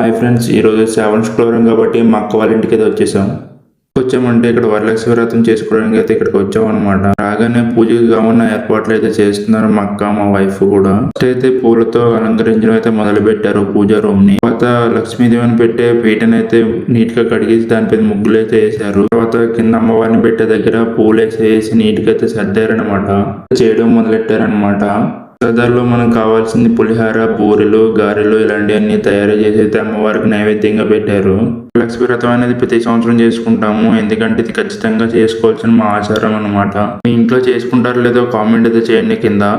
Hi friends, ఈరోజు శ్రావణ శుక్రవారం కాబట్టి మా అక్క వాళ్ళ ఇంటికి అయితే వచ్చేసాం. వచ్చామంటే ఇక్కడ వరలక్ష్మి వ్రతం చేసుకోవడానికి అయితే ఇక్కడికి వచ్చాం అనమాట. రాగానే పూజకి కావాలన్న ఏర్పాట్లు అయితే చేస్తున్నారు మా అక్క మా వైఫ్ కూడా. ఫస్ట్ అయితే పూలతో అలంకరించడం అయితే మొదలు పెట్టారు పూజా రూమ్ ని. తర్వాత లక్ష్మీదేవిని పెట్టే పీటను అయితే నీట్ గా కడిగేసి దానిపై ముగ్గులు అయితే వేసారు. తర్వాత కింద అమ్మవారిని పెట్టే దగ్గర పూలు వేసి నీట్ గా అయితే సర్దారనమాట. చేయడం మొదలెట్టారనమాట. ప్రసాదాల్లో మనకు కావాల్సింది పులిహార, బూరెలు, గారెలు ఇలాంటివన్నీ తయారు చేసి అయితే అమ్మవారికి నైవేద్యంగా పెట్టారు. లక్ష్మీ వ్రతం అనేది ప్రతి సంవత్సరం చేసుకుంటాము, ఎందుకంటే ఇది ఖచ్చితంగా చేసుకోవాల్సిన మా ఆచారం అన్నమాట. మీ ఇంట్లో చేసుకుంటారో లేదో కామెంట్ అయితే చేయండి కింద.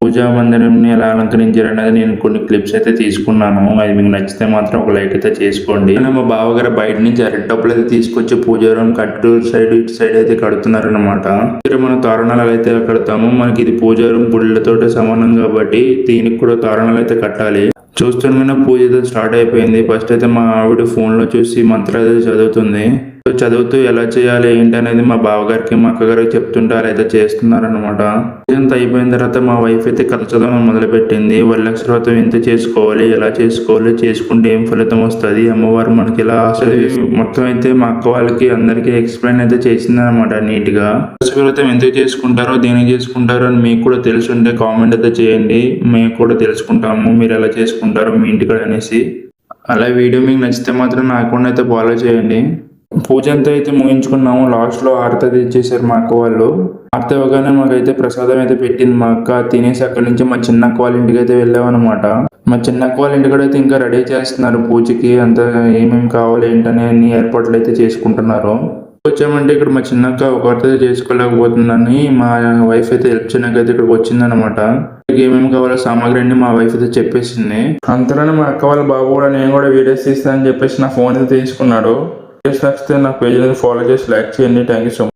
పూజా మందిరంని ఎలా అలంకరించారు అనేది నేను కొన్ని క్లిప్స్ అయితే తీసుకున్నాను. అది మీకు నచ్చితే మాత్రం ఒక లైక్ అయితే చేసుకోండి. మా బావగారు బయట నుంచి అరటిటప్పులు అయితే తీసుకొచ్చి పూజా రూమ్ కట్టు సైడ్ ఇటు సైడ్ అయితే కడుతున్నారు అనమాట. మన తోరణాలు అయితే కడతాము. మనకి ఇది పూజా రూమ్ గుళ్ళతో సమానం కాబట్టి దీనికి కూడా తోరణాలు అయితే కట్టాలి. చూస్తుండగానే పూజ అయితే స్టార్ట్ అయిపోయింది. ఫస్ట్ అయితే మా ఆవిడ ఫోన్ లో చూసి మంత్రాలు అయితే చదువుతుంది. చదువుతూ ఎలా చేయాలి ఏంటి అనేది మా బావగారికి మా అక్కగారికి చెప్తుంటే అలా అయితే చేస్తున్నారనమాట. ఇదంతా అయిపోయిన తర్వాత మా వైఫ్ అయితే కథ చదవడం మొదలు పెట్టింది. వరలక్ష్మి వ్రతం ఎంత చేసుకోవాలి, ఎలా చేసుకోవాలి, చేసుకుంటే ఏం ఫలితం వస్తుంది, అమ్మవారు మనకి ఎలా మొత్తం అయితే మా అక్క వాళ్ళకి అందరికీ ఎక్స్ప్లెయిన్ అయితే చేసింది అనమాట నీట్ గా. వరలక్ష్మి వ్రతం ఎందుకు చేసుకుంటారో దేనికి చేసుకుంటారో అని మీకు కూడా తెలుసుంటే కామెంట్ అయితే చేయండి. మేము కూడా తెలుసుకుంటాము మీరు ఎలా చేసుకుంటారో మీ ఇంటికాడ అనేసి. అలా వీడియో మీకు నచ్చితే మాత్రం నాకు అయితే ఫాలో చేయండి. పూజ అంతా అయితే ముగించుకున్నాము. లాస్ట్ లో హారతి అయితే ఇచ్చేసారు మా అక్క వాళ్ళు. హారతి ఇవ్వగానే మాకైతే ప్రసాదం అయితే పెట్టింది మా అక్క. తినేసి అక్కడి నుంచి మా చిన్నక్క వాళ్ళ ఇంటికి అయితే వెళ్ళామన్నమాట. మా చిన్నక్క వాళ్ళ ఇంటికి అయితే ఇంకా రెడీ చేస్తున్నారు పూజకి. అంతా ఏమేమి కావాలి ఏంటనే అన్ని ఏర్పాట్లు అయితే చేసుకుంటున్నారు. వచ్చామంటే ఇక్కడ మా చిన్నక్క ఒకరితో చేసుకోలేకపోతుందని మా వైఫ్ అయితే హెల్ప్ చేయడానికి అయితే ఇక్కడికి వచ్చిందనమాట. ఏమేమి కావాలో సామాగ్రి అన్ని మా వైఫ్ అయితే చెప్పేసింది. అంతలోనే మా అక్క వాళ్ళ బాబు కూడా నేను కూడా వీడియోస్ తీస్తానని చెప్పేసి నా ఫోన్ అయితే తీసుకున్నాడు. వీడియోస్ నచ్చితే నా పేజ్ అనేది ఫాలో చేసి లైక్ చేయండి. Thank you so much.